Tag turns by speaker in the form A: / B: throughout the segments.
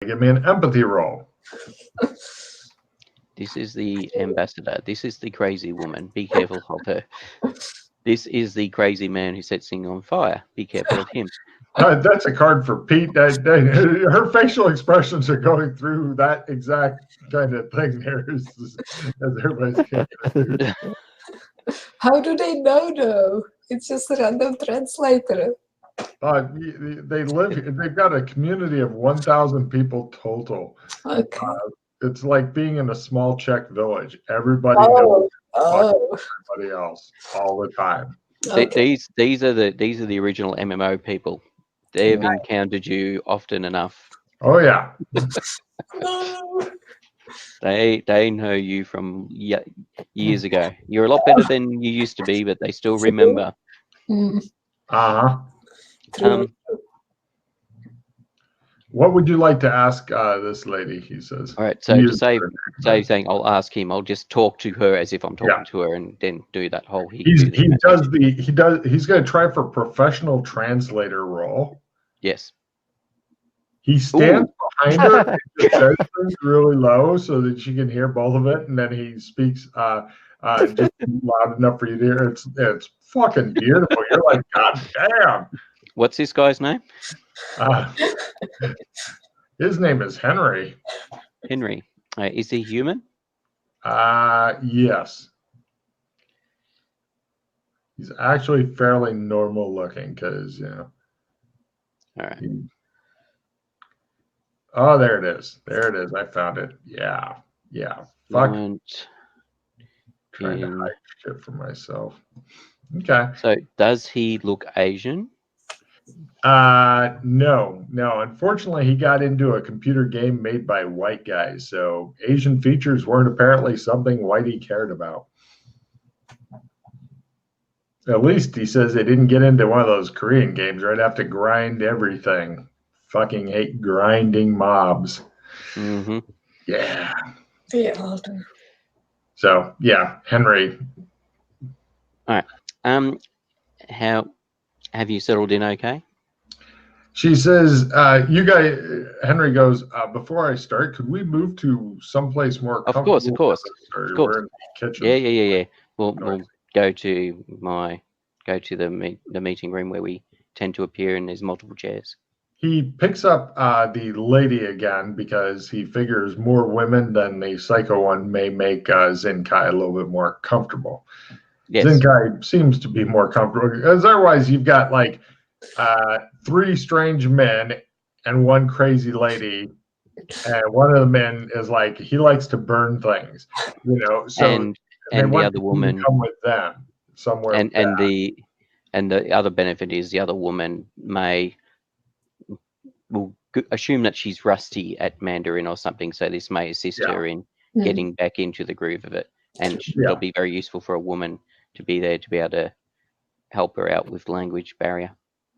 A: give me an empathy roll.
B: This is the ambassador. This is the crazy woman. Be careful of her. This is the crazy man who sets things on fire. Be careful of him.
A: That's a card for Pete. Her facial expressions are going through that exact kind of thing there as everybody's kicking.
C: How do they know, though? It's just a random translator.
A: They live here. They've got a community of 1,000 people total.
C: Okay.
A: It's like being in a small Czech village. Everybody knows everybody else all the time.
C: Okay.
B: These are the original MMO people. They've encountered you often enough.
A: Oh yeah.
C: No.
B: They know you from years ago. You're a lot better than you used to be, but they still remember.
A: What would you like to ask this lady? He says.
B: All right. So to save saying, I'll ask him. I'll just talk to her as if I'm talking to her, and then do that whole.
A: He's going to try for professional translator role.
B: Yes.
A: He stands behind her and just says things really low so that she can hear both of it, and then he speaks just loud enough for you to hear. It's fucking beautiful. You're like, God damn.
B: What's this guy's name?
A: His name is Henry.
B: Henry. Is he human?
A: Yes. He's actually fairly normal looking because,
B: All right.
A: Oh, there it is. There it is. I found it. Yeah. Fuck. Trying to hide shit for myself. Okay.
B: So does he look Asian?
A: No. Unfortunately, he got into a computer game made by white guys, so Asian features weren't apparently something Whitey cared about. At least he says they didn't get into one of those Korean games where I'd have to grind everything. Fucking hate grinding mobs.
B: Mm-hmm.
A: Yeah.
C: Yeah.
A: So yeah, Henry.
B: All right. How have you settled in? Okay.
A: She says, "You guys." Henry goes, "Before I start, could we move to someplace more comfortable?"
B: Of course.
A: We're in the kitchen.
B: Yeah. We'll go to the meeting room where we tend to appear, and there's multiple chairs.
A: He picks up the lady again because he figures more women than the psycho one may make Zenkai a little bit more comfortable. Yes. Zenkai seems to be more comfortable because otherwise you've got like 3 strange men and 1 crazy lady, and one of the men is like he likes to burn things, So
B: and the other woman
A: come with them somewhere.
B: And the other benefit is the other woman will assume that she's rusty at Mandarin or something, so this may assist her in getting back into the groove of it, and it'll be very useful for a woman to be there to be able to help her out with language barrier.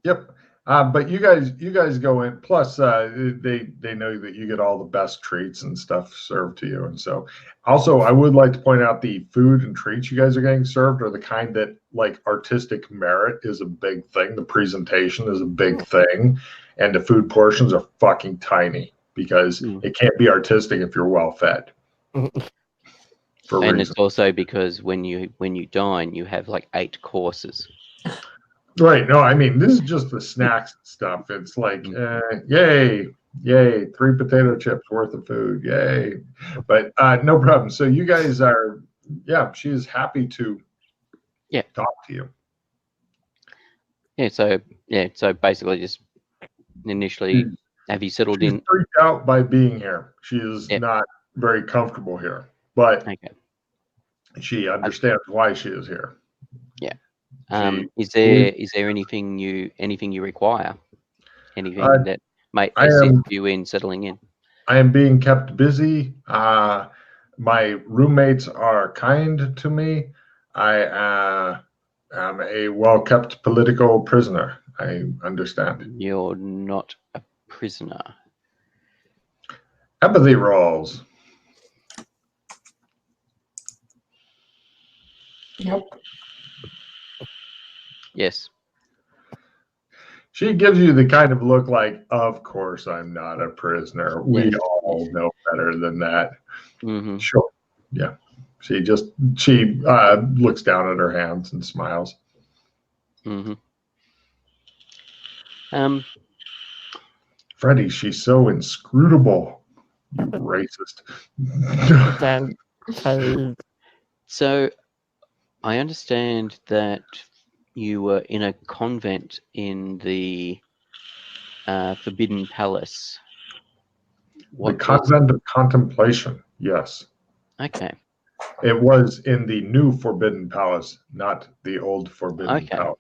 A: Yep. But you guys go in. Plus, they know that you get all the best treats and stuff served to you. And so, also, I would like to point out the food and treats you guys are getting served are the kind that, like, artistic merit is a big thing. The presentation is a big thing, and the food portions are fucking tiny because it can't be artistic if you're well fed.
B: And it's also because when you dine, you have like 8 courses.
A: Right. No, I mean, this is just the snacks stuff. It's like, yay, 3 potato chips worth of food. Yay. But no problem. So you guys are, she is happy to talk to you.
B: So basically just initially, have you settled in?
A: She's freaked out by being here. She is not very comfortable here, but she understands why she is here.
B: Yeah. Is there anything you require? Anything that might assist you in settling in?
A: I am being kept busy. My roommates are kind to me. I am a well-kept political prisoner. I understand.
B: You're not a prisoner.
A: Empathy rolls.
C: Yep.
B: Yes.
A: She gives you the kind of look like, of course I'm not a prisoner. We
B: Yes.
A: all know better than that.
B: Mm-hmm.
A: Sure. Yeah. She looks down at her hands and smiles.
B: Mm-hmm.
A: Freddie, she's so inscrutable. You racist.
B: So I understand that you were in a convent in the Forbidden Palace.
A: The Convent of Contemplation, yes.
B: Okay.
A: It was in the new Forbidden Palace, not the old Forbidden Palace.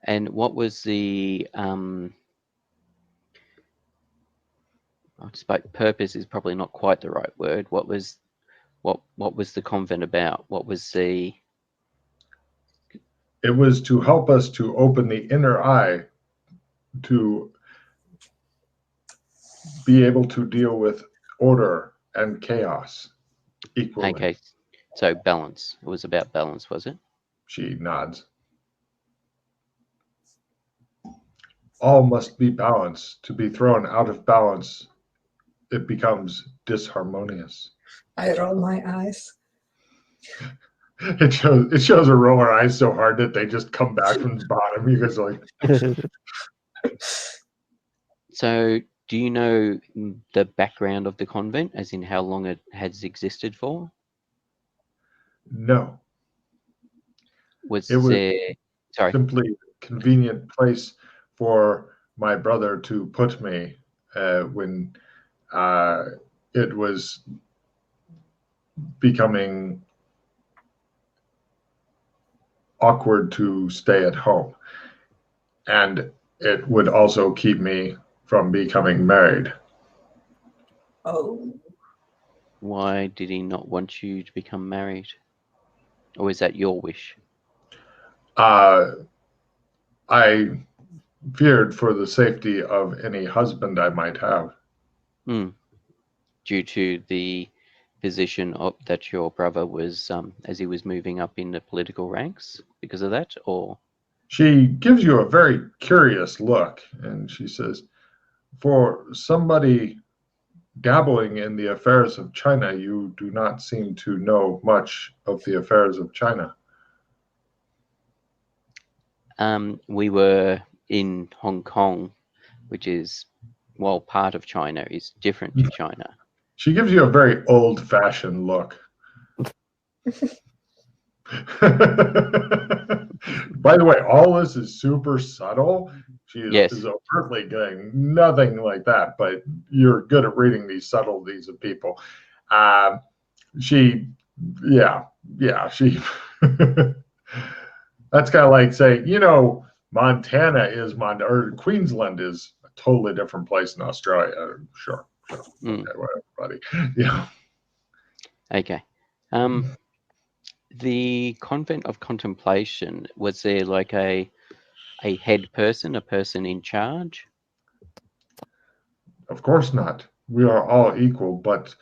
B: And what was the I suppose purpose is probably not quite the right word. What was the convent about? What was the?
A: It was to help us to open the inner eye to be able to deal with order and chaos equally.
B: Okay, so balance. It was about balance, was it?
A: She nods. All must be balanced. To be thrown out of balance, it becomes disharmonious.
C: I roll my eyes.
A: It shows her roll her eyes so hard that they just come back from the bottom. You guys are like.
B: So, do you know the background of the convent, as in how long it has existed for?
A: No.
B: Was
A: it was
B: there
A: simply a convenient place for my brother to put me when it was becoming awkward to stay at home. And it would also keep me from becoming married.
C: Oh.
B: Why did he not want you to become married? Or is that your wish?
A: I feared for the safety of any husband I might have.
B: Due to the position that your brother was, as he was moving up in the political ranks, because of that, or?
A: She gives you a very curious look, and she says, for somebody dabbling in the affairs of China, you do not seem to know much of the affairs of China.
B: We were in Hong Kong, which is, well, part of China, is different to China.
A: She gives you a very old-fashioned look. By the way, all this is super subtle. She is overtly doing nothing like that, but you're good at reading these subtleties of people. She that's kind of like saying, Montana is or Queensland is a totally different place in Australia. Sure. Okay, whatever, buddy. Yeah.
B: Okay. The Convent of Contemplation, was there like a head person, a person in charge?
A: Of course not. We are all equal, but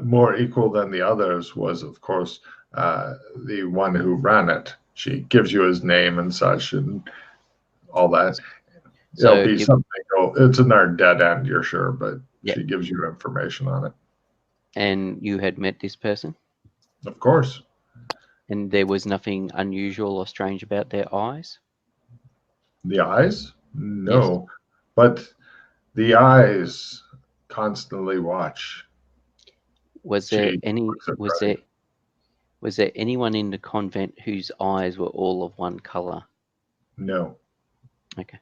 A: more equal than the others was, of course, the one who ran it. She gives you his name and such and all that. So it'll be something. It's another dead end, you're sure, but she gives you information on it.
B: And you had met this person?
A: Of course.
B: And there was nothing unusual or strange about their eyes?
A: The eyes? No. Yes. But the eyes constantly watch.
B: Was there anyone in the convent whose eyes were all of one color?
A: No.
B: Okay.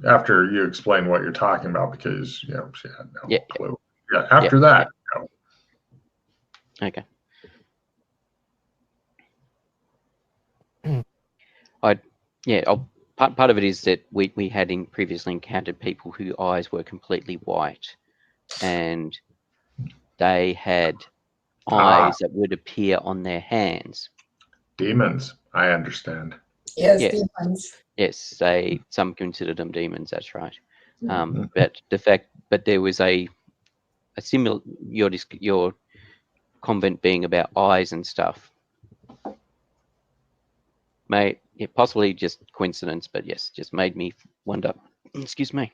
A: After you explain what you're talking about, because she had no clue. Yeah. After that. No.
B: Okay. Part of it is that we had previously encountered people whose eyes were completely white, and they had eyes that would appear on their hands.
A: Demons, I understand.
C: Yes, demons.
B: Yes, some consider them demons. That's right. But there was a similar your convent being about eyes and stuff. Yeah, possibly just coincidence, but yes, just made me wonder. Excuse me.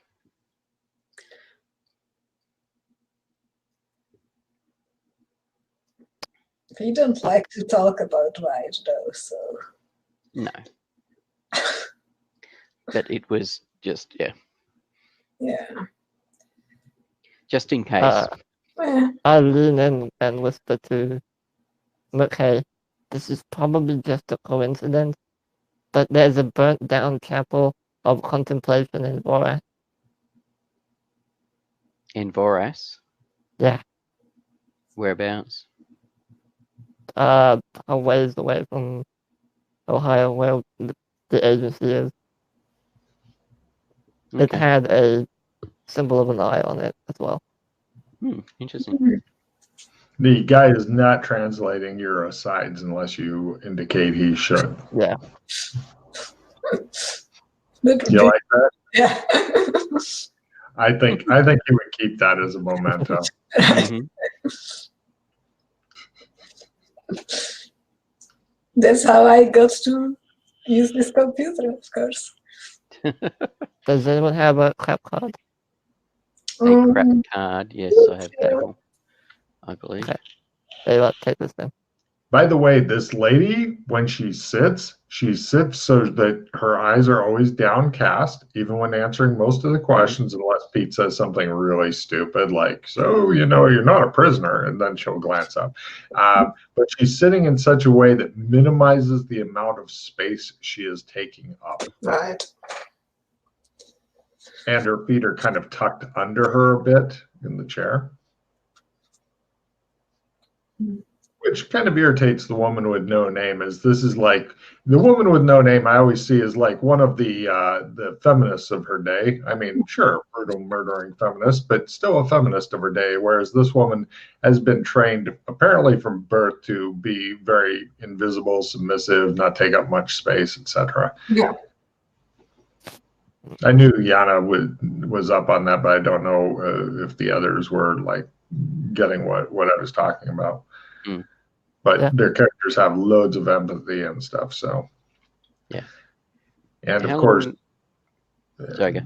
C: We don't like to talk about white, though, so...
B: No. But it was just, yeah.
C: Yeah.
B: Just in case.
D: I lean in and whisper to McKay, this is probably just a coincidence, but there's a burnt down chapel of contemplation in Vorath.
B: In Vorath?
D: Yeah.
B: Whereabouts?
D: A ways away from Ohio, where the agency is.
B: Okay.
D: It had a symbol of an eye on it as well.
B: Interesting.
A: The guy is not translating your asides unless you indicate he should.
D: Yeah.
A: You like that?
C: Yeah.
A: I think he would keep that as a memento.
C: That's how I got to use this computer, of course.
D: Does anyone have a crap card?
B: A crap card, yes, I have that one, I believe.
D: Okay. Hey, take this then.
A: By the way, this lady, when she sits so that her eyes are always downcast, even when answering most of the questions, unless Pete says something really stupid, like, so, you're not a prisoner, and then she'll glance up. But she's sitting in such a way that minimizes the amount of space she is taking up.
C: Right.
A: And her feet are kind of tucked under her a bit in the chair. Which kind of irritates the woman with no name, as this is like the woman with no name I always see as like one of the feminists of her day. I mean, sure, brutal murdering feminist, but still a feminist of her day, whereas this woman has been trained apparently from birth to be very invisible, submissive, not take up much space, etc.
C: Yeah.
A: I knew Yana was up on that, but I don't know if the others were like getting what I was talking about. But their characters have loads of empathy and stuff, so
B: yeah.
A: And of course,
B: sorry,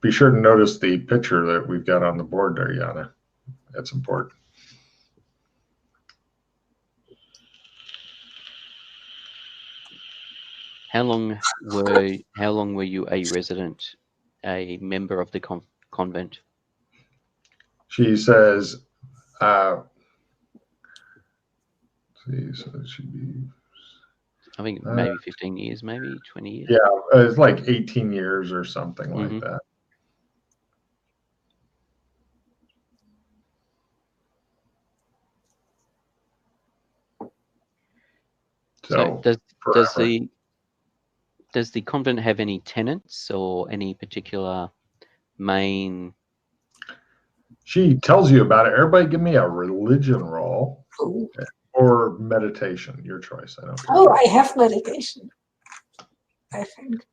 A: be sure to notice the picture that we've got on the board there, Yana. That's important.
B: How long were you a resident, a member of the convent?
A: She says, so it should be,
B: I think maybe 15 years, maybe 20 years.
A: Yeah, it's like 18 years or something like that.
B: So does the convent have any tenets or any particular main?
A: She tells you about it. Everybody give me a religion roll.
C: Ooh.
A: Or meditation, your choice. I don't care.
C: Oh, I have meditation, I think.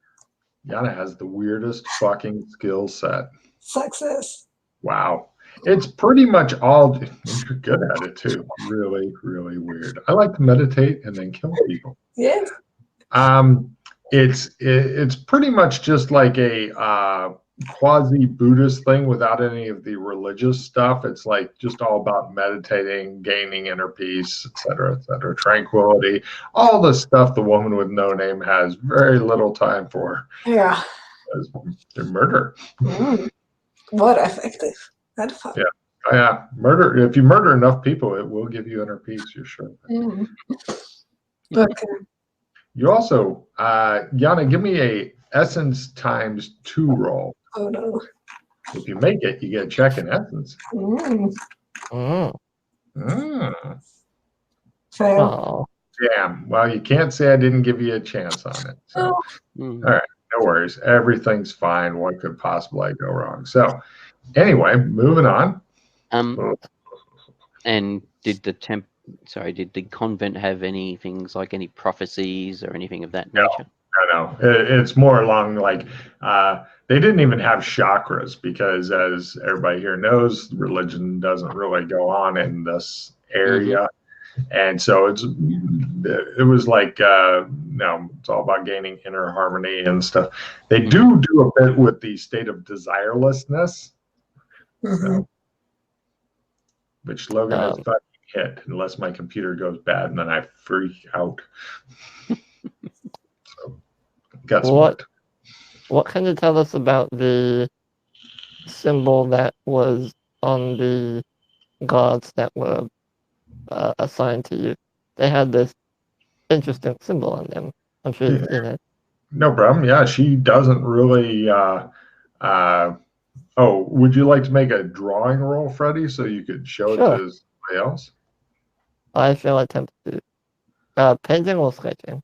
A: Yana has the weirdest fucking skill set.
C: Success.
A: Wow. It's pretty much all, you're good at it too. Really, really weird. I like to meditate and then kill people.
C: Yes.
A: It's pretty much just like a quasi-Buddhist thing without any of the religious stuff. It's like just all about meditating, gaining inner peace, et cetera, tranquility, all the stuff the woman with no name has very little time for.
C: Yeah.
A: They're murder.
C: What effective. That's fun.
A: Yeah. Yeah. Murder. If you murder enough people, it will give you inner peace, you're sure.
C: Okay.
A: You also, Yana, give me a essence times 2 roll.
C: Oh no.
A: If you make it, you get a check in essence.
C: Fail.
A: Damn. Well, you can't say I didn't give you a chance on it. So. All right. No worries. Everything's fine. What could possibly go wrong? So anyway, moving on.
B: And did the convent have any things like any prophecies or anything of that nature?
A: No. It's more along like they didn't even have chakras because, as everybody here knows, religion doesn't really go on in this area. And so it was like, no, it's all about gaining inner harmony and stuff. They do a bit with the state of desirelessness, so, which Logan has fucking hit, unless my computer goes bad and then I freak out. So, got split.
D: What can you tell us about the symbol that was on the gods that were assigned to you? They had this interesting symbol on them. I'm sure you've seen it.
A: No problem. Yeah, she doesn't really. Oh, would you like to make a drawing roll, Freddie, so you could show it to somebody else?
D: I shall attempt to. Painting or sketching?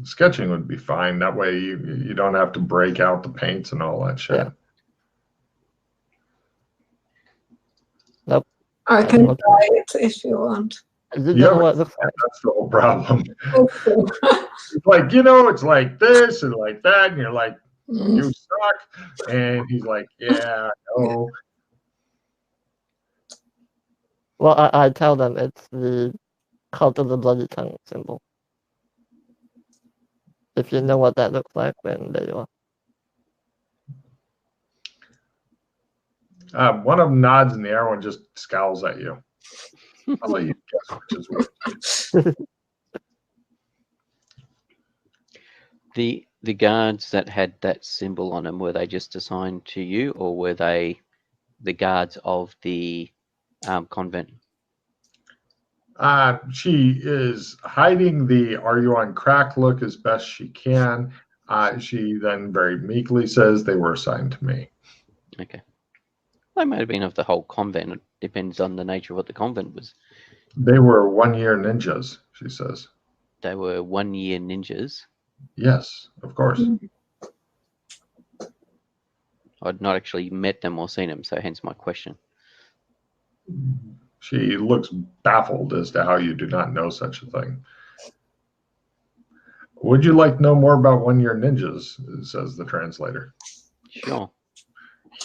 A: Sketching would be fine. That way you don't have to break out the paints and all that shit.
D: Yeah. Nope.
C: I can try it if you want.
A: Yeah, that's the whole problem. It's like, it's like this and like that, and you're like, you suck. And he's like, yeah, no.
D: Well, I tell them it's the cult of the bloody tongue symbol. If you know what that looks like, then there you
A: are. One of them nods in the air and just scowls at you. I'll let you guess which is which.
B: The guards that had that symbol on them, were they just assigned to you, or were they the guards of the convent?
A: She is hiding the "Are you on crack?" look as best she can. She then very meekly says they were assigned to me.
B: Okay. They might have been of the whole convent. It depends on the nature of what the convent was.
A: They were 1-year ninjas, she says.
B: They were 1-year ninjas?
A: Yes, of course.
B: I'd not actually met them or seen them, so hence my question.
A: She looks baffled as to how you do not know such a thing. Would you like to know more about 1-year ninjas? Says the translator.
B: Sure.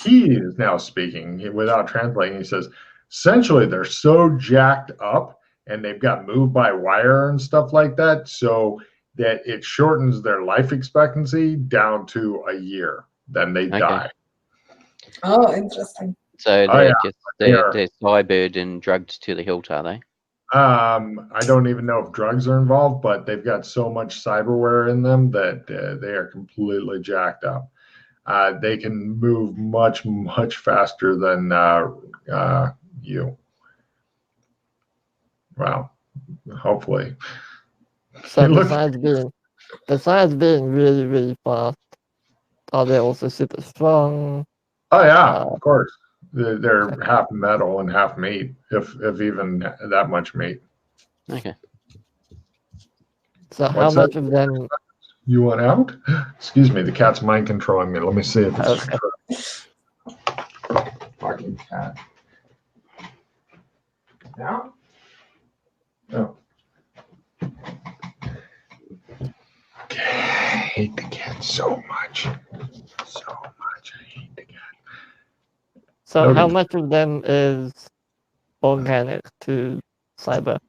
A: He is now speaking without translating. He says, essentially, they're so jacked up and they've got moved by wire and stuff like that, so that it shortens their life expectancy down to a year. Then they die.
C: Oh, interesting.
B: So they're cybered and drugged to the hilt, are they?
A: I don't even know if drugs are involved, but they've got so much cyberware in them that they are completely jacked up. They can move much, much faster than you. Well, hopefully.
D: So besides being really, really fast, are they also super strong?
A: Oh yeah, of course. They're half metal and half meat, if even that much meat.
B: Okay.
D: So how much of them?
A: You want out? Excuse me, the cat's mind controlling me. Let me see if it's true. Fucking cat. Now? No. Okay. I hate the cat so much. So much. I hate the cat.
D: So how much of them is organic to cyber,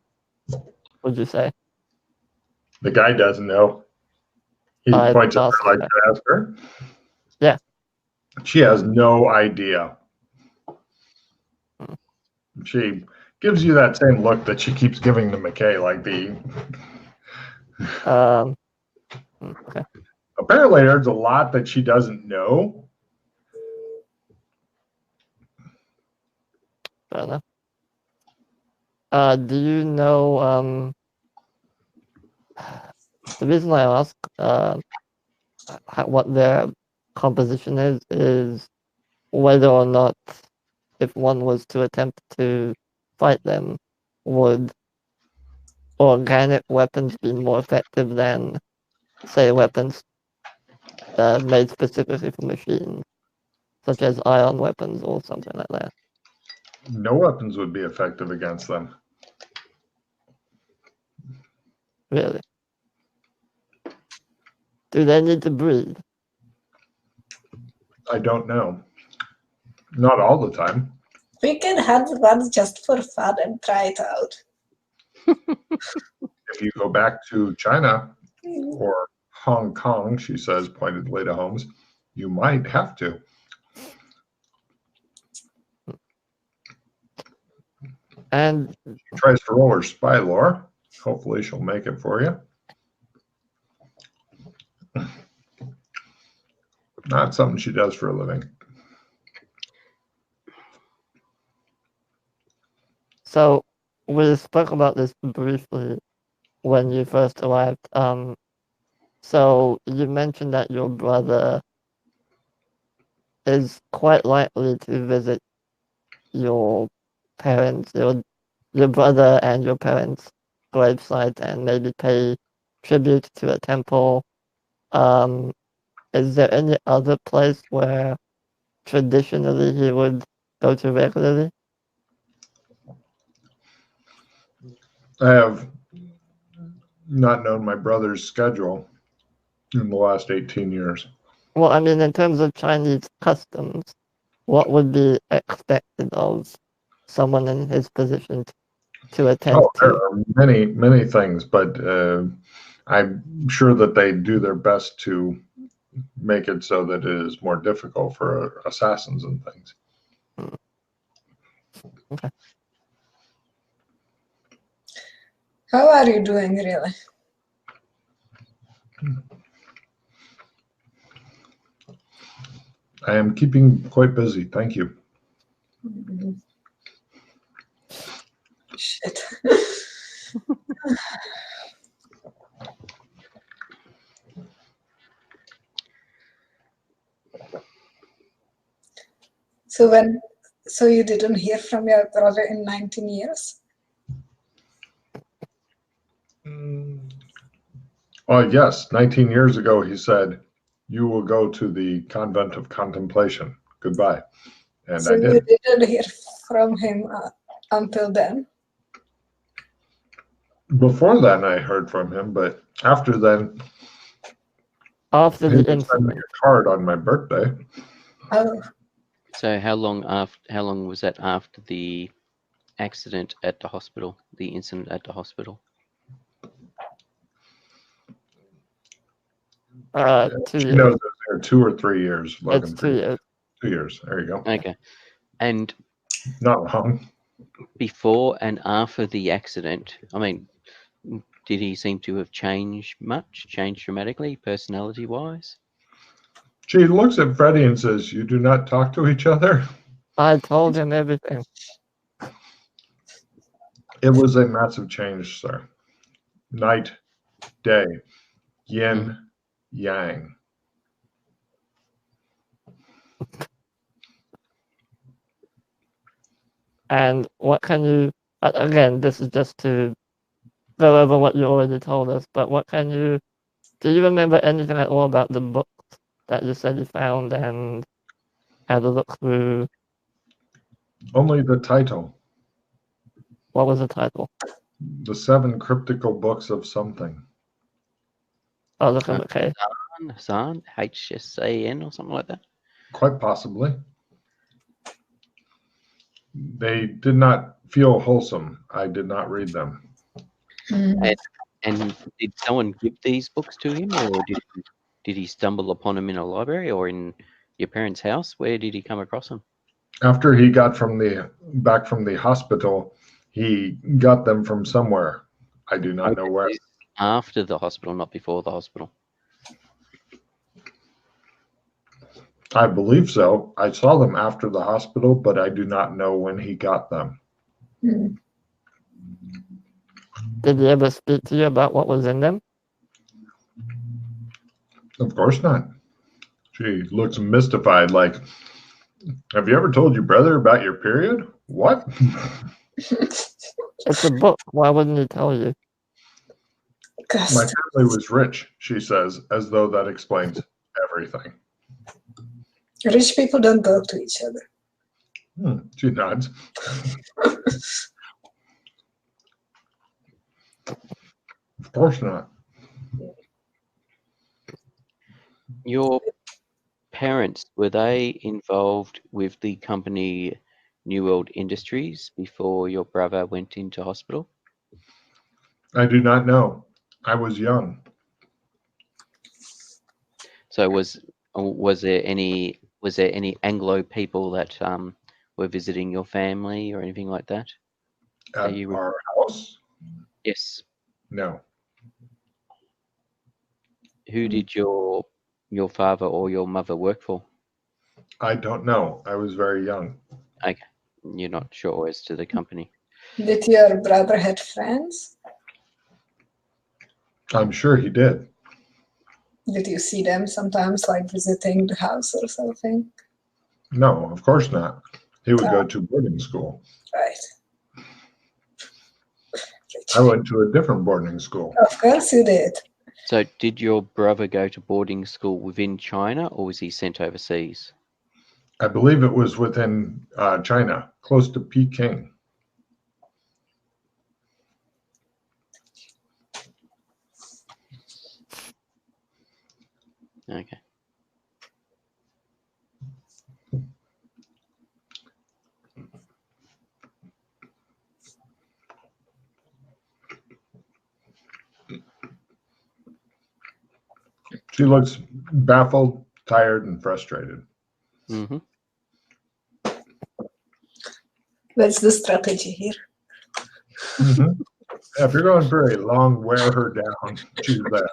D: would you say?
A: The guy doesn't know. He points at her like to ask her.
D: Yeah.
A: She has no idea. She gives you that same look that she keeps giving to McKay, like the...
D: Okay.
A: Apparently there's a lot that she doesn't know.
D: Fair enough. Do you know, the reason I ask what their composition is whether or not, if one was to attempt to fight them, would organic weapons be more effective than, say, weapons made specifically for machines, such as ion weapons or something like that?
A: No weapons would be effective against them.
D: Really? Do they need to breathe?
A: I don't know. Not all the time.
C: We can have one just for fun and try it out.
A: If you go back to China or Hong Kong, she says pointedly to Holmes, you might have to.
D: And
A: she tries to roll her spy lore. Hopefully she'll make it for you. Not something she does for a living.
D: So we spoke about this briefly when you first arrived. So you mentioned that your brother is quite likely to visit your parents, your brother and your parents' gravesite and maybe pay tribute to a temple. Is there any other place where traditionally he would go to regularly?
A: I have not known my brother's schedule in the last 18 years.
D: Well, I mean, in terms of Chinese customs, what would be expected of someone in his position to attend
A: there
D: to?
A: are many, many things, but I'm sure that they do their best to make it so that it is more difficult for assassins and things.
D: Okay.
C: How are you doing, really?
A: I am keeping quite busy. Thank you.
C: Shit. So you didn't hear from your brother in 19 years?
A: Yes, 19 years ago he said, you will go to the convent of contemplation. Goodbye. And
C: so
A: I did.
C: You didn't hear from him until then?
A: Before then I heard from him, but after then,
D: After
A: he
D: the
A: would send me
D: incident.
A: a card on my birthday.
C: Oh.
B: So how long was that after the accident at the hospital, the incident at the hospital?
D: 2
A: She
D: years.
A: knows there 2 or 3 years.
D: It's 2 years.
A: 2 years. There you go.
B: Okay. And
A: Not wrong.
B: before and after the accident, I mean, did he seem to have changed dramatically, personality-wise?
A: She looks at Freddie and says, you do not talk to each other?
D: I told him everything.
A: It was a massive change, sir. Night, day, yin, yang.
D: And what can you, again, this is just to go over what you already told us, but do you remember anything at all about the books that you said you found and had to look through?
A: Only the title.
D: What was the title?
A: The 7 cryptical books of something.
D: Oh, look at okay.
B: Hassan, HSAN or something like that?
A: Quite possibly. They did not feel wholesome. I did not read them.
B: And did someone give these books to him, or did he stumble upon them in a library or in your parents' house? Where did he come across them?
A: After he got back from the hospital, he got them from somewhere. I do not know where.
B: After the hospital, not before the hospital.
A: I believe so. I saw them after the hospital, but I do not know when he got them.
D: Did he ever speak to you about what was in them?
A: Of course not. She looks mystified, like, have you ever told your brother about your period? What?
D: It's a book. Why wouldn't he tell you?
A: My family was rich, she says, as though that explains everything.
C: Rich people don't talk to each other.
A: She nods. Of course not.
B: Your parents, were they involved with the company New World Industries before your brother went into hospital?
A: I do not know. I was young.
B: So was there any Anglo people that were visiting your family or anything like that?
A: At our house?
B: Yes.
A: No.
B: Who did your father or your mother work for?
A: I don't know. I was very young.
B: Okay. You're not sure as to the company.
C: Did your brother have friends?
A: I'm sure he did.
C: Did you see them sometimes, like visiting the house or something?
A: No, of course not. He would go to boarding school.
C: Right.
A: I went to a different boarding school.
C: Of course you did.
B: So did your brother go to boarding school within China, or was he sent overseas?
A: I believe it was within China, close to Peking.
B: Okay.
A: She looks baffled, tired, and frustrated.
B: Mm-hmm.
C: That's the strategy here.
A: Mm-hmm. If you're going for a long wear her down, choose that.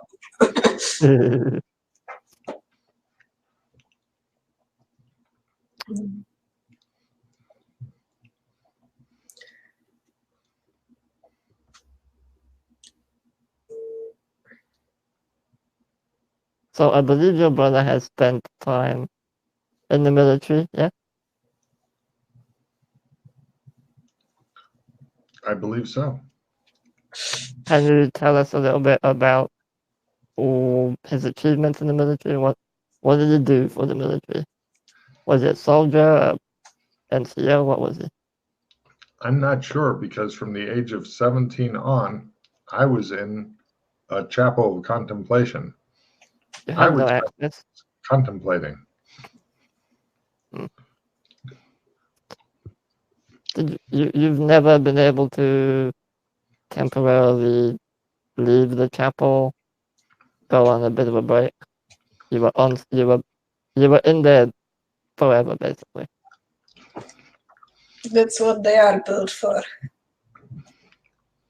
D: So I believe your brother has spent time in the military, yeah?
A: I believe so.
D: Can you tell us a little bit about his achievements in the military? What did he do for the military? Was it soldier, NCO? What was it?
A: I'm not sure because from the age of 17 on, I was in a chapel of contemplation.
D: You had no access?
A: Contemplating.
D: You've never been able to temporarily leave the chapel, go on a bit of a break? You were in there forever, basically.
C: That's what they are built for.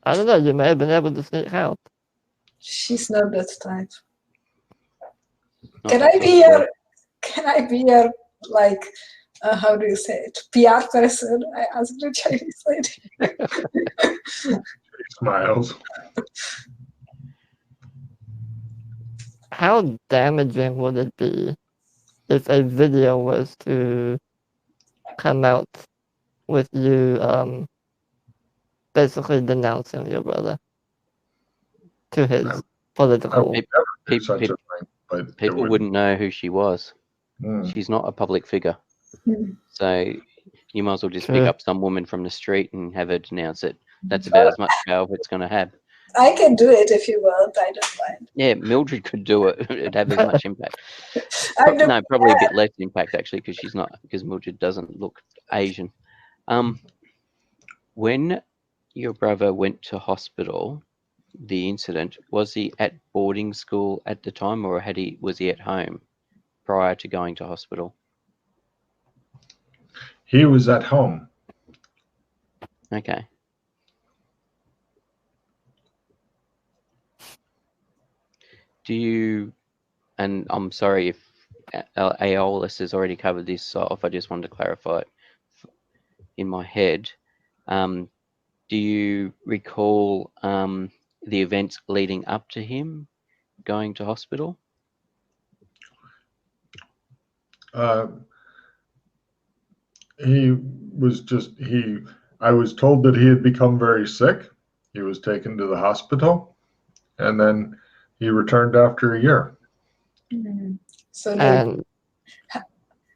D: I don't know, you may have been able to sneak out.
C: She's not that type.
B: Not
C: Can I be your like how do you say it? PR person? I asked the Chinese lady.
A: She smiles.
D: How damaging would it be if a video was to come out with you basically denouncing your brother to his political...
B: People wouldn't know who she was. She's not a public figure. So you might as well just pick up some woman from the street and have her denounce it. That's about as much power it's going to have.
C: I can do it if you want. I don't mind.
B: Yeah, Mildred could do it. It'd have as much impact. No, probably a bit less impact actually, because Mildred doesn't look Asian. When your brother went to hospital, the incident, was he at boarding school at the time, or was he at home prior to going to hospital?
A: He was at home.
B: Okay. Do you, and I'm sorry if Aeolus has already covered this off, I just wanted to clarify it in my head. Do you recall the events leading up to him going to hospital?
A: I was told that he had become very sick. He was taken to the hospital, and then he returned after a year.
C: So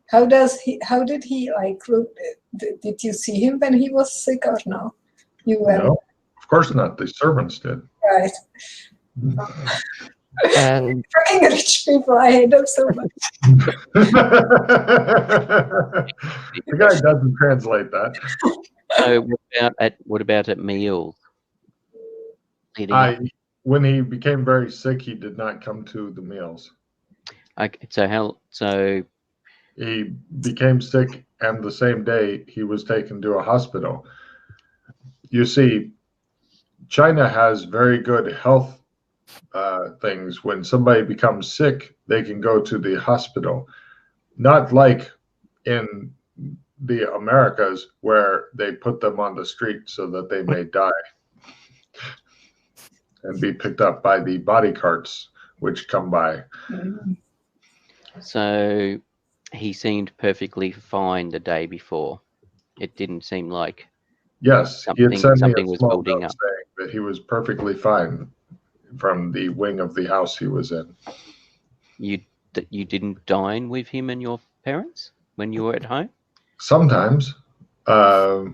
C: how did he like look? Did you see him when he was sick or no?
A: No, of course not. The servants did.
C: Right.
D: And
C: fucking rich people, I hate them so much.
A: The guy doesn't translate that.
B: So what about at meals?
A: when he became very sick, he did not come to the meals.
B: Okay, so
A: he became sick, and the same day he was taken to a hospital. You see, China has very good health things. When somebody becomes sick, they can go to the hospital. Not like in the Americas where they put them on the street so that they may die and be picked up by the body carts which come by.
B: So he seemed perfectly fine the day before. It didn't seem like
A: something
B: was building up.
A: Saying that he was perfectly fine from the wing of the house he was in.
B: You didn't dine with him and your parents when you were at home?
A: Sometimes, but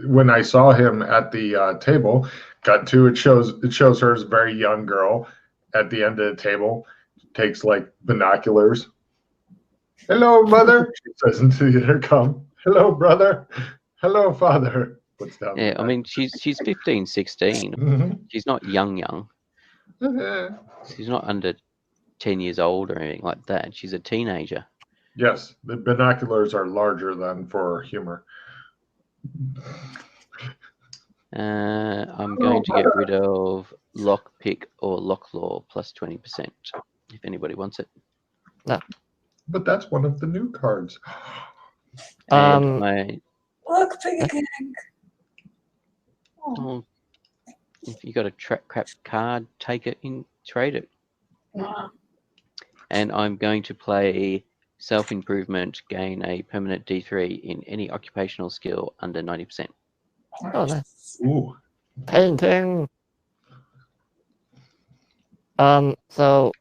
A: when I saw him at the table, it shows her as a very young girl at the end of the table, takes like binoculars. Hello, mother, she says into the intercom. Hello, brother. Hello, father. Puts down.
B: Yeah, I mean, she's 15, 16. Mm-hmm. She's not young. She's not under 10 years old or anything like that. She's a teenager.
A: Yes, the binoculars are larger than for humor.
B: I'm going to get rid of lockpick or locklaw plus 20% if anybody wants it.
D: No.
A: But that's one of the new cards.
B: And
C: lockpick again.
B: Oh, if you got a crap card, take it in, trade it.
C: Wow.
B: And I'm going to play self-improvement, gain a permanent D3 in any occupational skill under 90%.
D: Oh, nice.
A: Ooh.
D: Painting. So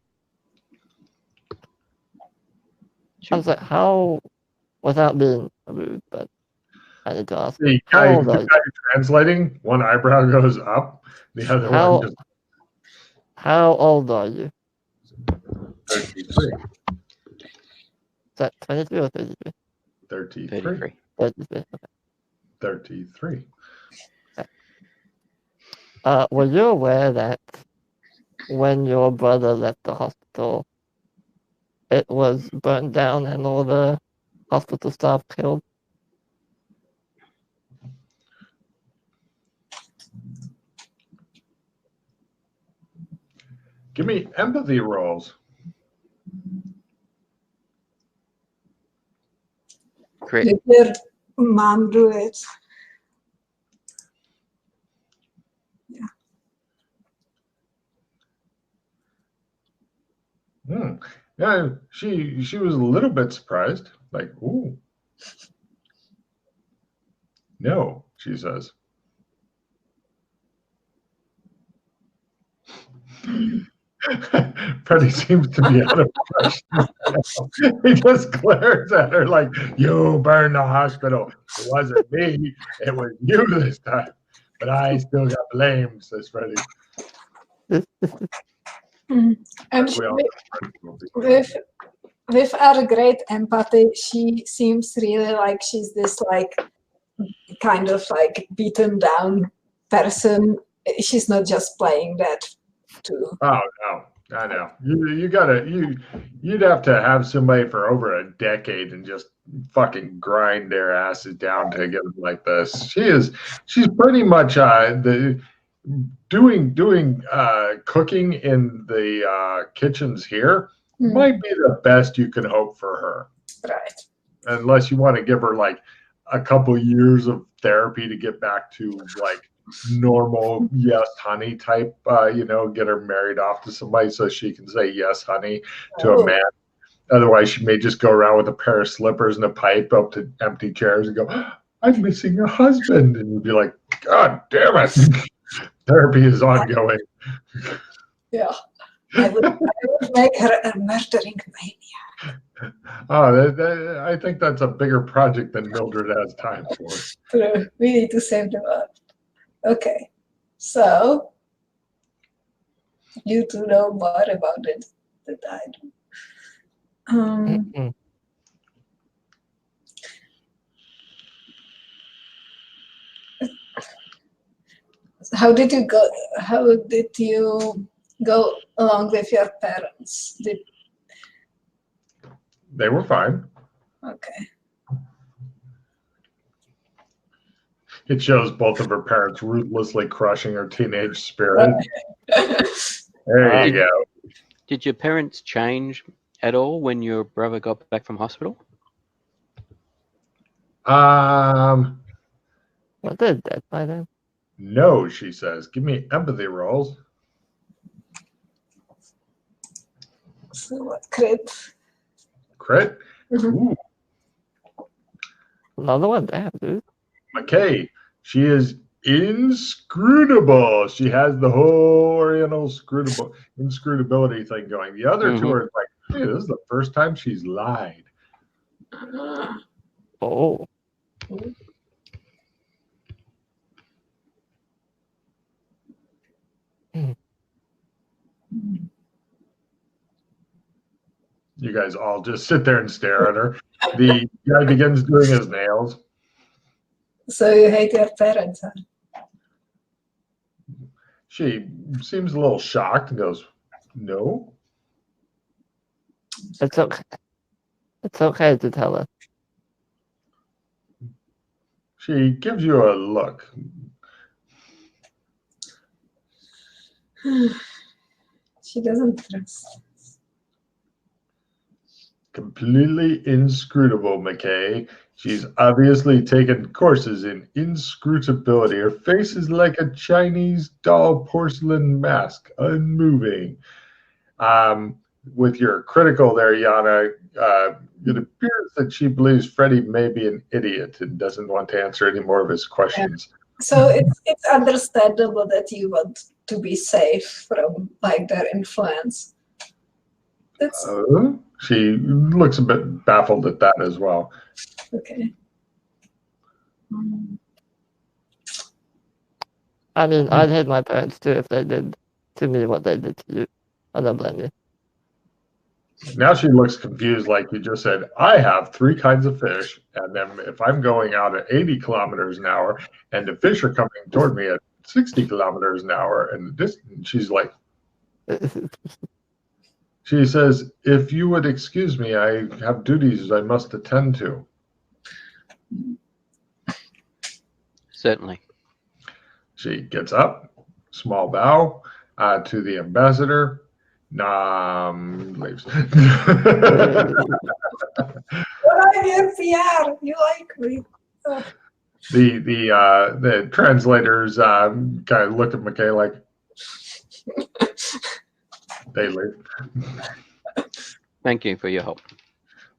D: I was like, how, without being rude, but I need to ask.
A: The guy translating, one eyebrow goes up, the other one just.
D: How old are you?
A: 33.
D: Is that 23 or 33?
A: 33.
D: 33. Okay.
A: 33.
D: Were you aware that when your brother left the hospital, it was burnt down and all the hospital staff killed?
A: Give me empathy rolls.
B: Crit.
C: Did your mom do it? Yeah.
A: Yeah, she was a little bit surprised. Like, ooh. No, she says. Freddie seems to be out of question. He just glares at her like, you burned the hospital. It wasn't me. It was you this time. But I still got blamed, says Freddie.
C: And with our great empathy, she seems really like she's this like kind of like beaten down person. She's not just playing that too.
A: Oh no, I know. You'd have to have somebody for over a decade and just fucking grind their asses down to get them like this. She's pretty much doing cooking in the kitchens here might be the best you can hope for her.
C: Right.
A: Unless you want to give her like a couple years of therapy to get back to like normal yes honey type, get her married off to somebody so she can say yes honey to a man. Otherwise she may just go around with a pair of slippers and a pipe up to empty chairs and go, I'm missing a husband, and you'd be like, God damn it. Therapy is ongoing.
C: Yeah, I would make her a murdering maniac.
A: Oh, I think that's a bigger project than Mildred has time for.
C: True. We need to save the world. Okay, so you two know more about it than I do. How did you go? How did you go along with your parents?
A: They were fine.
C: Okay.
A: It shows both of her parents ruthlessly crushing her teenage spirit. There you go.
B: Did your parents change at all when your brother got back from hospital?
D: What did that by then?
A: No, she says. Give me empathy rolls.
C: So what? Crit.
A: Crit? Ooh.
D: Another one, damn, dude.
A: McKay, she is inscrutable. She has the whole Oriental inscrutability thing going. The other two are like, hey, this is the first time she's lied.
D: Oh.
A: You guys all just sit there and stare at her. The guy begins doing his nails.
C: So you hate your parents, huh?
A: She seems a little shocked and goes, no.
D: It's okay. It's okay to tell her.
A: She gives you a look.
C: She doesn't trust.
A: Completely inscrutable, McKay. She's obviously taken courses in inscrutability. Her face is like a Chinese doll porcelain mask, unmoving. With your critical there, Yana, it appears that she believes Freddie may be an idiot and doesn't want to answer any more of his questions.
C: Yeah. So it's understandable that you want to be safe from like their influence.
A: She looks a bit baffled at that as well.
C: Okay.
D: I mean, I'd hate my parents too if they did to me what they did to you. I don't blame you.
A: Now she looks confused, like you just said, I have 3 kinds of fish, and then if I'm going out at 80 kilometers an hour, and the fish are coming toward me at 60 kilometers an hour, and she's like, she says, if you would excuse me, I have duties I must attend to.
B: Certainly.
A: She gets up, small bow to the ambassador. Leaves.
C: What are you, PR? You like me?
A: The translators kind of look at McKay like they leave.
B: Thank you for your help.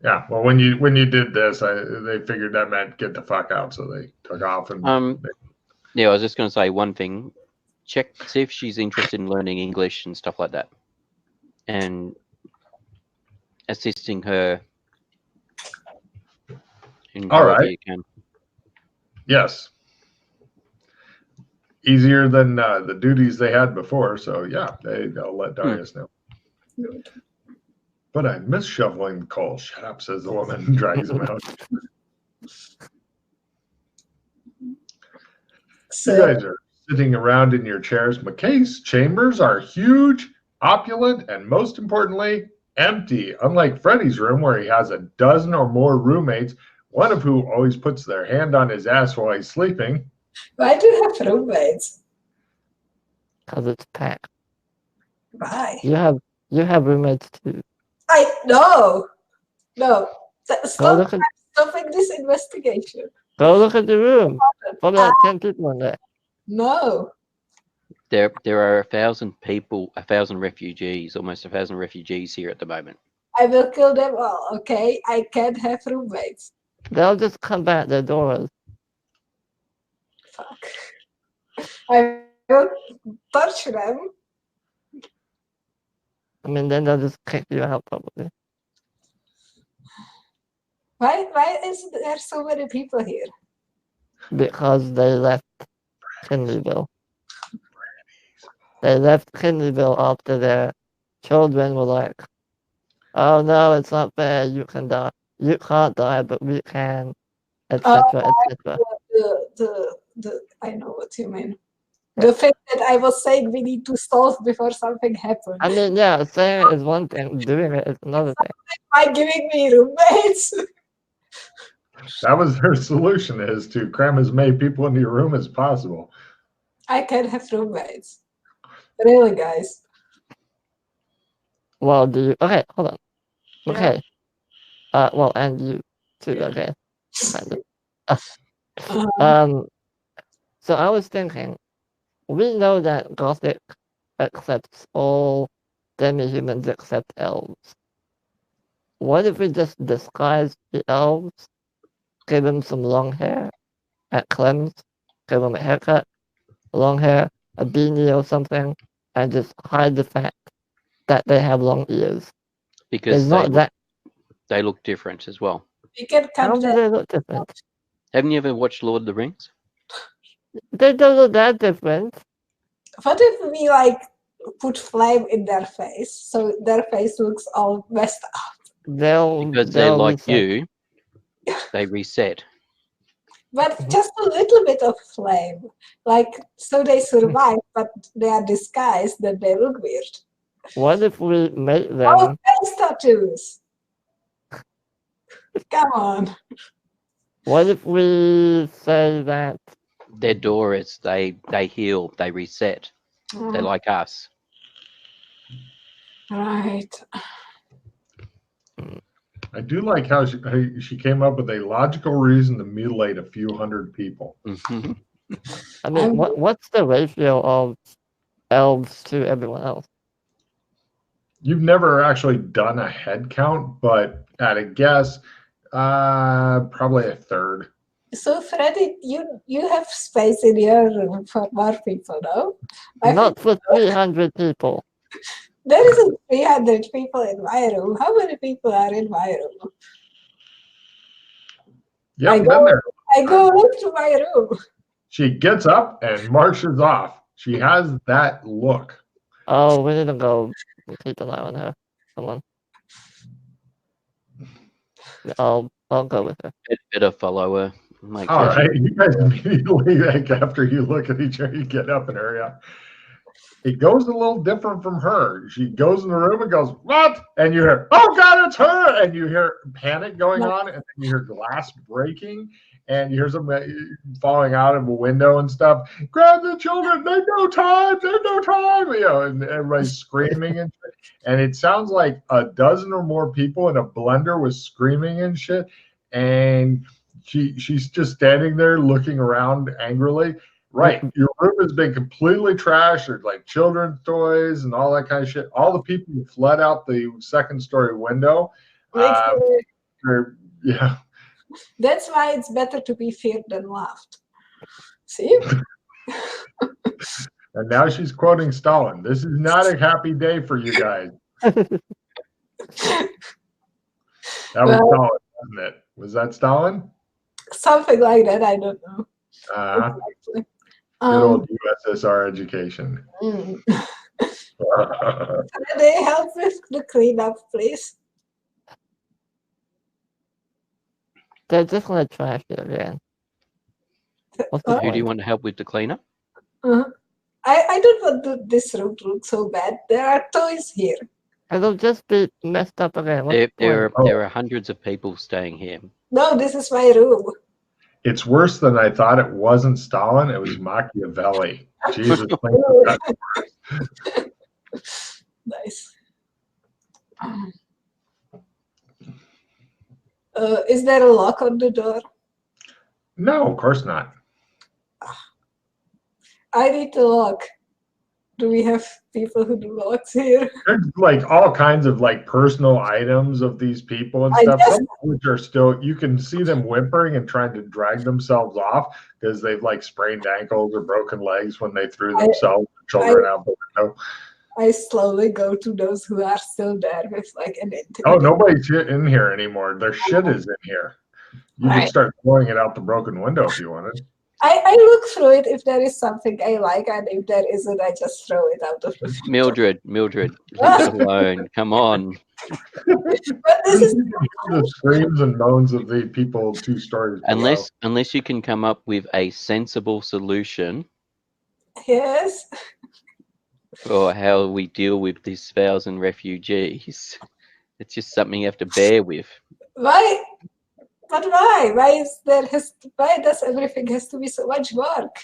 A: Yeah, well, when you did this, they figured that meant get the fuck out, so they took off. And
B: yeah, I was just going to say one thing. See if she's interested in learning English and stuff like that, and assisting her in however you can.
A: Yes. Easier than the duties they had before, so yeah, they'll let Darius know. But I miss shoveling the coal. Shut up, says the woman and drags him out. So, you guys are sitting around in your chairs. McKay's chambers are huge, opulent, and most importantly, empty. Unlike Freddie's room, where he has a dozen or more roommates, one of who always puts their hand on his ass while he's sleeping.
C: Why do you have roommates?
D: Because it's packed.
C: Why?
D: You have roommates too.
C: No. Stop stopping this investigation.
D: Go look at the room. Probably like 10 people in there.
C: No.
B: There are 1,000 people, 1,000 refugees, almost 1,000 refugees here at the moment.
C: I will kill them all, okay? I can't have roommates.
D: They'll just come back their doors.
C: Fuck. I will torture them.
D: I mean, then they'll just kick you out probably.
C: Why is there so many people here?
D: Because they left Kinleyville. They left Kinleyville after their children were like, oh no, it's not fair, you can die. You can't die, but we can, etc., etc.
C: I know what you mean. The fact that I was saying we need to solve before something happens.
D: I mean, yeah, saying it is one thing, doing it is another thing.
C: By giving me roommates.
A: That was her solution, is to cram as many people into your room as possible.
C: I can have roommates. Really, guys.
D: Well, do you? Okay, hold on. Okay. Yeah. Well, and you too. Yeah. Okay. Kind of. So I was thinking, we know that Gothic accepts all demi-humans except elves. What if we just disguise the elves, give them some long hair at Clem's, give them a haircut, long hair, a beanie or something, and just hide the fact that they have long ears?
B: Because they look different as well.
D: How do they look different?
B: Haven't you ever watched Lord of the Rings?
D: They don't look that different.
C: What if we put flame in their face so their face looks all messed up?
B: Because they're like reset. You, they reset.
C: But just a little bit of flame, so they survive, but they are disguised that they look weird.
D: What if we make them?
C: Oh, face tattoos. Come on.
D: What if we say that
B: their Doors, they heal, they reset. They're like us.
C: Right.
A: I do like how she came up with a logical reason to mutilate a few hundred people.
B: Mm-hmm.
D: I mean, what's the ratio of elves to everyone else?
A: You've never actually done a head count, but at a guess, probably a third.
C: So, Freddie, you have space in your room for more people, no?
D: Not for 300 people.
C: There isn't 300 people in my room. How many people are in my room?
A: Yeah,
C: I go up to my room.
A: She gets up and marches off. She has that look.
D: Oh, we need to go keep an eye on her. Come on. I'll go with her.
B: Better follow her.
A: All right, you guys immediately, after you look at each other, you get up and hurry up. It goes a little different from her. She goes in the room and goes, "What?" And you hear, "Oh God, it's her!" And you hear panic going on, and then you hear glass breaking, and you hear somebody falling out of a window and stuff. "Grab the children! There's no time! There's no time!" And everybody's screaming and it sounds like a dozen or more people in a blender was screaming and shit. And she's just standing there looking around angrily. Right. Your room has been completely trashed. There's children's toys and all that kind of shit. All the people who fled out the second-story window. Yeah.
C: That's why it's better to be feared than loved. See?
A: And now she's quoting Stalin. This is not a happy day for you guys. That was Stalin, wasn't it? Was that Stalin?
C: Something like that. I don't know.
A: Exactly. Good old USSR education.
C: Can they help with the cleanup, please?
D: They're just going to trash it again.
B: Who do you want to help with the cleanup?
C: I don't want this room to look so bad. There are toys here.
D: It'll just be messed up again.
B: There are hundreds of people staying here.
C: No, this is my room.
A: It's worse than I thought. It wasn't Stalin. It was Machiavelli. Jesus.
C: Nice. Is there a lock on the door?
A: No, of course not.
C: I need to lock. Do we have people who do locks here?
A: There's all kinds of personal items of these people and stuff. Some of which are still, you can see them whimpering and trying to drag themselves off because they've sprained ankles or broken legs when they threw themselves and children out the window.
C: I slowly go to those who are still there with an intimidation.
A: Oh, nobody's in here anymore. Their shit is in here. You can start throwing it out the broken window if you wanted.
C: I look through it if there is something I like, and if there isn't, I just throw it out of the
B: Mildred, leave it alone. Come on.
C: But this is
A: the screams and moans of the people 2 stories below.
B: Unless you can come up with a sensible solution
C: Yes.
B: Or how we deal with these 1,000 refugees. It's just something you have to bear with.
C: Why? But why? Why does everything has to be so much work?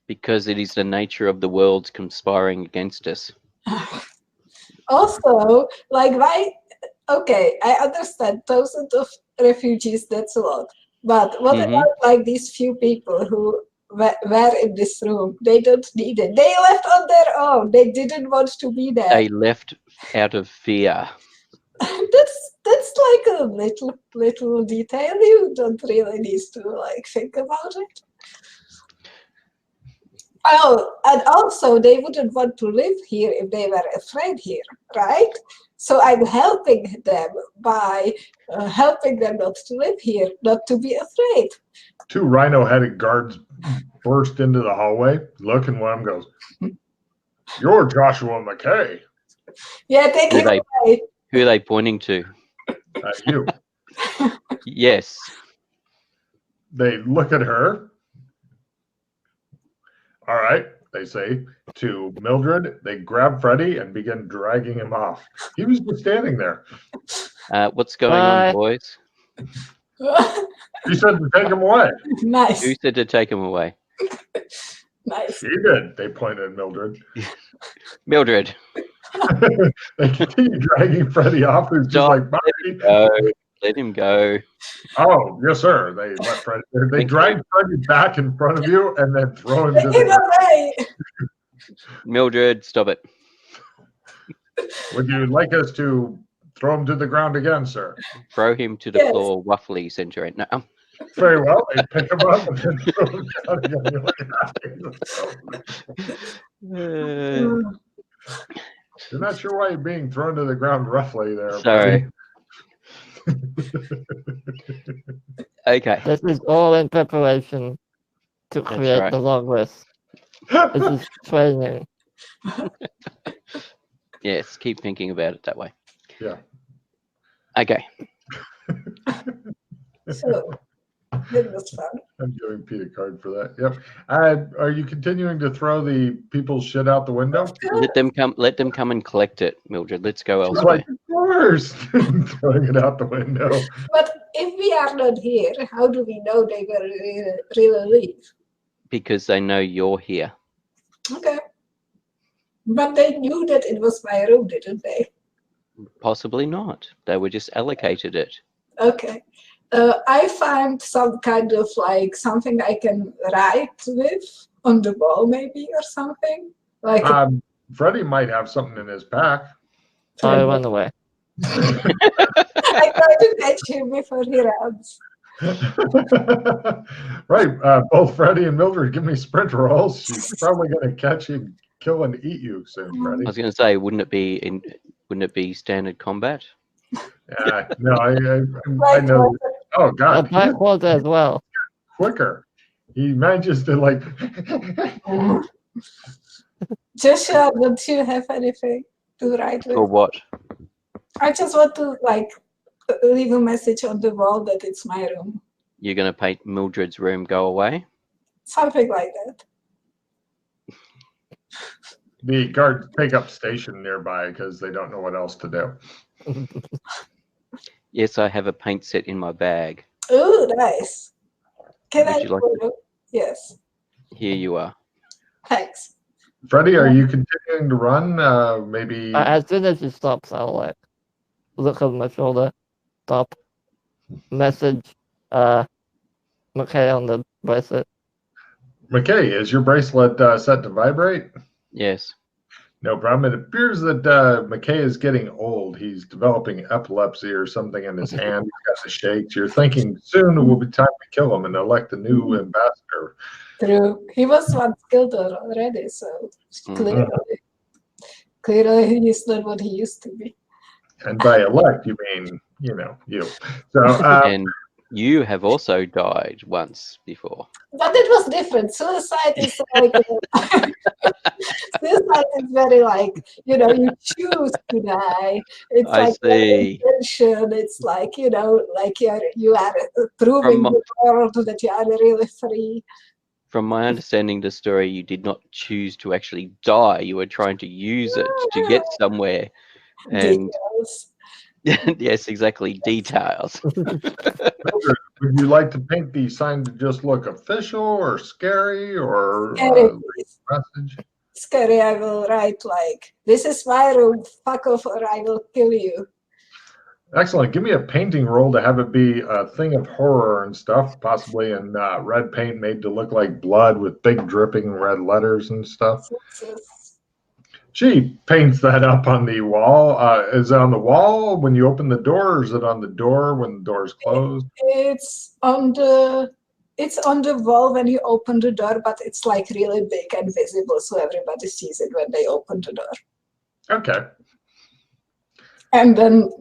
B: Because it is the nature of the world conspiring against us.
C: Also, like why? Okay, I understand thousands of refugees. That's a lot. But what about like these few people who were in this room? They don't need it. They left on their own. They didn't want to be there.
B: They left out of fear.
C: That's like a little detail. You don't really need to like think about it. Oh, and also they wouldn't want to live here if they were afraid here, right? So I'm helping them by helping them not to live here, not to be afraid.
A: 2 rhino-headed guards burst into the hallway. Look, and one of them goes, "You're Joshua McKay."
C: Yeah, take him away.
B: Who are they pointing to?
A: You.
B: Yes.
A: They look at her. All right, they say to Mildred. They grab Freddie and begin dragging him off. He was just standing there.
B: What's going on, boys?
A: He said to take him away.
C: Nice.
B: Who said to take him away?
C: Nice.
A: He did. They pointed at Mildred.
B: Mildred.
A: They continue dragging Freddie off. Who's just like, bye.
B: Let him go.
A: Oh, yes, sir. They let Freddie. They drag Freddie back in front of you and then throw him to the
C: ground.
B: Mildred, stop it.
A: Would you like us to throw him to the ground again, sir?
B: Throw him to the floor, Waffly Center. No.
A: Very well. They pick him up and then throw him down again. You're not sure why you're being thrown to the ground roughly there.
B: Sorry. Okay.
D: This is all in preparation to create the long list. This is training.
B: Yes, keep thinking about it that way.
A: Yeah.
B: Okay.
C: So, it was fun.
A: I'm giving Pete a card for that. Yep. Are you continuing to throw the people's shit out the window?
B: Let them come and collect it, Mildred. Let's go elsewhere.
A: Like, of course. Throwing it out the window.
C: But if we are not here, how do we know they will really leave?
B: Because they know you're here.
C: Okay. But they knew that it was my room, didn't they?
B: Possibly not. They were just allocated it.
C: Okay. I find some kind of like something I can write with on the wall, maybe, or something. Like
A: Freddie might have something in his pack.
D: I run away.
C: I try to catch him before he runs.
A: Right. Both Freddie and Mildred, give me sprint rolls. She's probably going to catch you, kill, and eat you soon, Freddie.
B: I was going to say, wouldn't it be standard combat?
A: No, I know. Oh God,
D: Black Water as well.
A: Quicker. He manages to like.
C: Joshua, don't you have anything to write with?
B: Or what?
C: I just want to like leave a message on the wall that it's my room.
B: You're going to paint Mildred's room go away?
C: Something like that.
A: The guards take up station nearby because they don't know what else to do.
B: Yes, I have a paint set in my bag.
C: Oh, nice. Can
B: Would
C: I?
B: you like it?
C: Yes.
B: Here you are.
C: Thanks.
A: Freddie, are you continuing to run? Maybe.
D: As soon as he stops, I'll like look over my shoulder, stop, message McKay on the bracelet.
A: McKay, is your bracelet set to vibrate?
B: Yes.
A: No problem. It appears that McKay is getting old. He's developing epilepsy or something in his hand. He's got the shakes. You're thinking soon it will be time to kill him and elect a new ambassador.
C: True. He was once killed already, so clearly he's not what he used to be.
A: And by elect, you mean, you. So,
B: and you have also died once before.
C: But it was different. Suicide is like suicide is very like, you choose to die. It's like intention. It's like, like you are proving the world that you are really free.
B: From my understanding of the story, you did not choose to actually die. You were trying to use it to get somewhere. And yes, exactly. Details.
A: Would you like to paint the sign to just look official or scary or message?
C: Scary. I will write like, "This is my room. Fuck off, or I will kill you."
A: Excellent. Give me a painting roll to have it be a thing of horror and stuff, possibly in red paint made to look like blood with big dripping red letters and stuff. She paints that up on the wall. Is it on the wall when you open the door, or is it on the door when the door is closed?
C: It's on the wall when you open the door, but it's like really big and visible, so everybody sees it when they open the door.
A: Okay.
C: And then,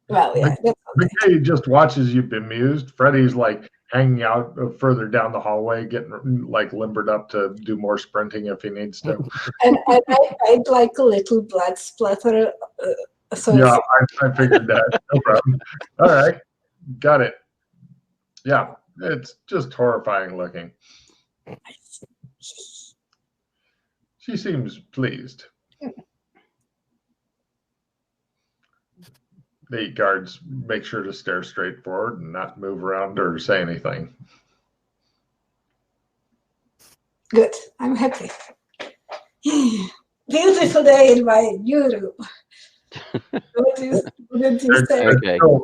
C: well, yeah.
A: McKay just watches you bemused. Freddy's like hanging out further down the hallway, getting like limbered up to do more sprinting if he needs to.
C: And I made like a little blood splatter.
A: Yeah, I figured that. No problem. All right, got it. Yeah, it's just horrifying looking. She seems pleased. The guards make sure to stare straight forward and not move around or say anything.
C: Good. I'm happy. Beautiful day in my new room.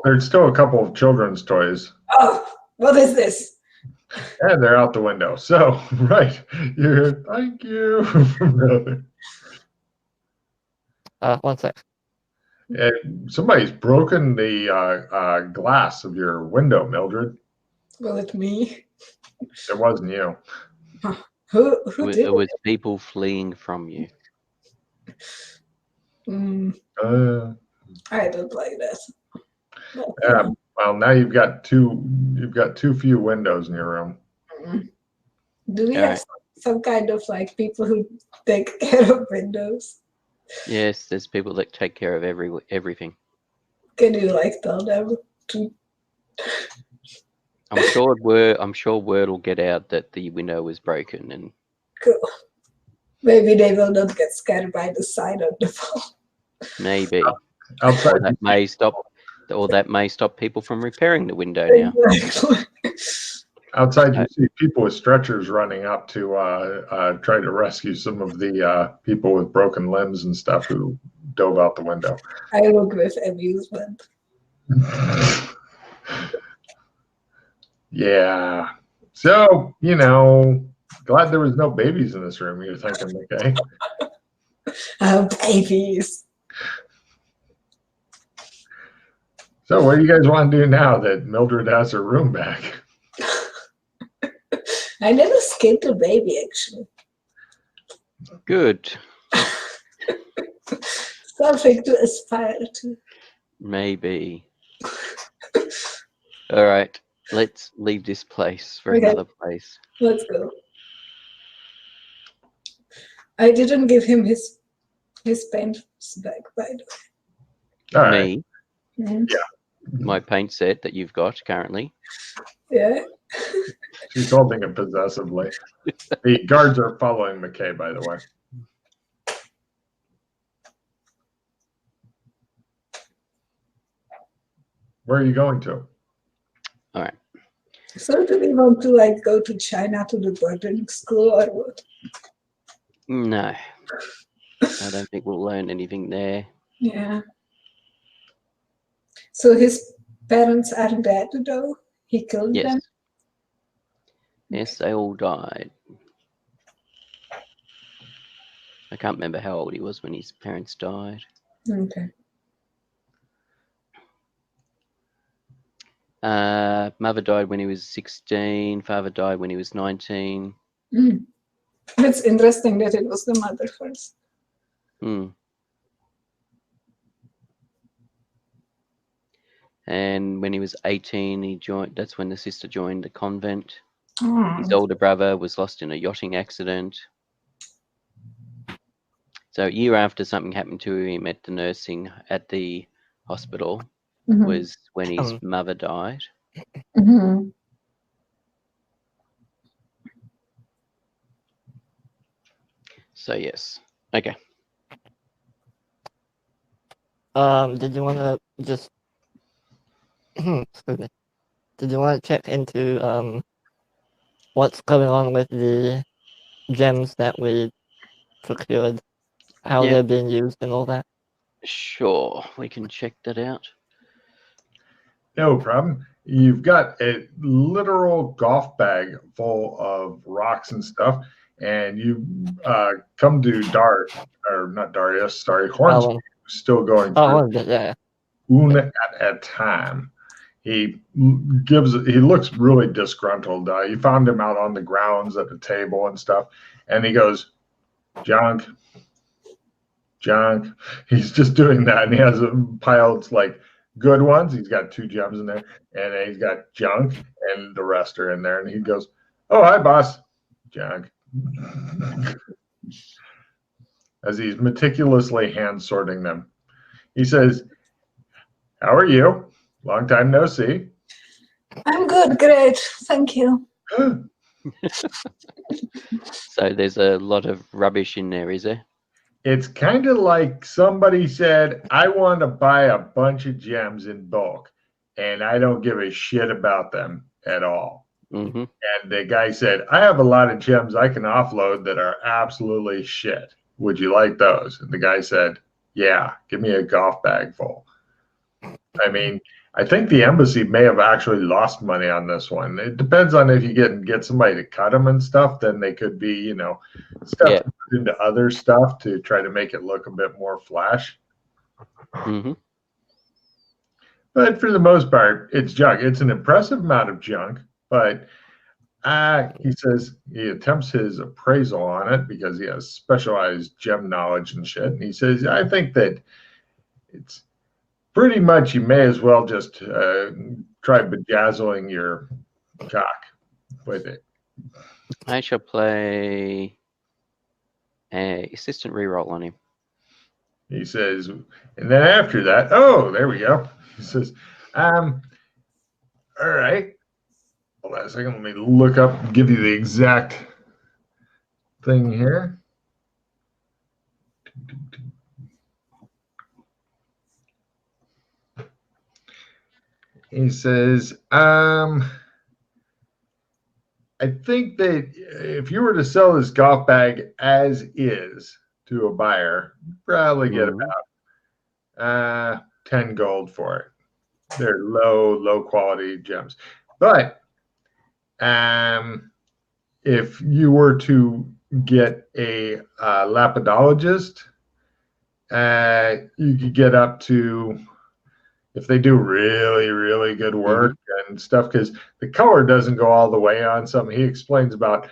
A: There's still a couple of children's toys.
C: Oh, what is this?
A: And they're out the window. So, right. You hear, thank you from the other.
D: One sec.
A: Somebody's broken the glass of your window, Mildred.
C: Was it me?
A: It wasn't you.
C: Who did it?
B: It was people fleeing from you.
C: I don't like that.
A: Yeah. Well, now you've got too few windows in your room.
C: Do we have some kind of like people who take care of windows?
B: Yes, there's people that take care of everything.
C: Can you like tell them to?
B: I'm sure word will get out that the window was broken, and
C: cool. Maybe they will not get scared by the sign on the wall.
B: Maybe.
A: Outside,
B: or that may stop people from repairing the window now.
A: Outside, you see people with stretchers running up to try to rescue some of the people with broken limbs and stuff who dove out the window.
C: I look with amusement.
A: Yeah. So, glad there was no babies in this room, you're thinking, okay?
C: Babies.
A: So what do you guys want to do now that Mildred has her room back?
C: I never skinned a baby, actually.
B: Good.
C: Something to aspire to.
B: Maybe. All right. Let's leave this place for another place.
C: Let's go. I didn't give him his paint back, by the way.
A: All right.
B: Me?
C: Mm-hmm.
A: Yeah.
B: My paint set that you've got currently.
C: Yeah.
A: She's holding it possessively. The guards are following McKay, by the way. Where are you going to?
B: All right.
C: So do we want to go to China to the boarding school or what?
B: No. I don't think we'll learn anything there.
C: Yeah. So his parents are dead though? He killed them?
B: Yes, they all died. I can't remember how old he was when his parents died.
C: Okay.
B: Mother died when he was 16. Father died when he was 19.
C: It's interesting that it was the mother first.
B: And when he was 18, he joined. That's when the sister joined the convent.
C: Oh.
B: His older brother was lost in a yachting accident. So a year after something happened to him at the hospital was when his mother died. So yes. Okay.
D: Did you want to just excuse me? Did you want to check into what's going on with the gems that we procured, how they're being used, and all that?
B: Sure, we can check that out.
A: No problem. You've got a literal golf bag full of rocks and stuff, and you come to Hornsby, still going through one at a time. He looks really disgruntled. You found him out on the grounds at the table and stuff, and he goes, junk. He's just doing that, and he has a pile. It's like good ones. He's got 2 gems in there, and then he's got junk, and the rest are in there. And he goes, "Oh, hi, boss." Junk. As he's meticulously hand sorting them, he says, "How are you? Long time no see."
C: I'm good, great, thank you.
B: So there's a lot of rubbish in there, is there?
A: It's kind of like somebody said, "I want to buy a bunch of gems in bulk, and I don't give a shit about them at all."
B: Mm-hmm.
A: And the guy said, "I have a lot of gems I can offload that are absolutely shit. Would you like those?" And the guy said, "Yeah, give me a golf bag full." I mean, I think the embassy may have actually lost money on this one. It depends on if you get somebody to cut them and stuff, then they could be, stuff into other stuff to try to make it look a bit more flash.
B: Mm-hmm.
A: But for the most part, it's junk. It's an impressive amount of junk, but he says he attempts his appraisal on it because he has specialized gem knowledge and shit. And he says, "I think that it's pretty much, you may as well just try bedazzling your cock with it."
B: I shall play an assistant reroll on him.
A: He says, and then after that, oh, there we go. He says, all right. Hold on a second. Let me look up and give you the exact thing here. He says, I think that if you were to sell this golf bag as is to a buyer, you'd probably get about 10 gold for it. They're low quality gems. But if you were to get a lapidologist, you could get up to, if they do really, really good work and stuff, because the color doesn't go all the way on some. He explains about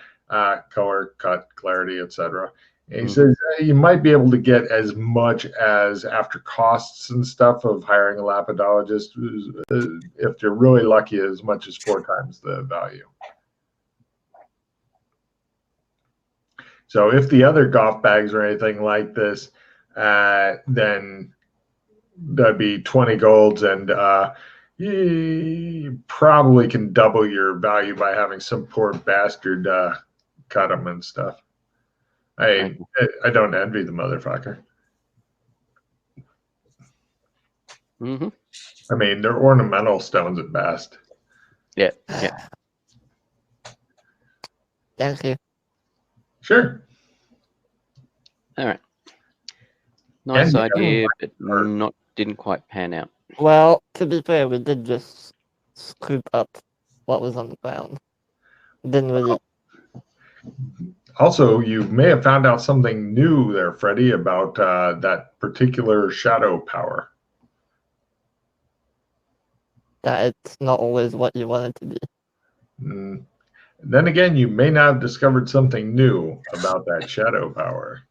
A: color, cut, clarity, etc. And he says you might be able to get as much as, after costs and stuff of hiring a lapidologist, if you're really lucky, as much as 4 times the value. So if the other golf bags or anything like this, then that'd be 20 golds, and you probably can double your value by having some poor bastard cut them and stuff. I don't envy the motherfucker. I mean, they're ornamental stones at best.
B: Yeah.
D: Thank you.
A: Sure.
B: All right. Nice idea, but didn't quite pan out.
D: Well, to be fair, we did just scoop up what was on the ground. Didn't really.
A: Also, you may have found out something new there, Freddie, about that particular shadow power.
D: That it's not always what you want it to be.
A: Then again, you may not have discovered something new about that shadow power.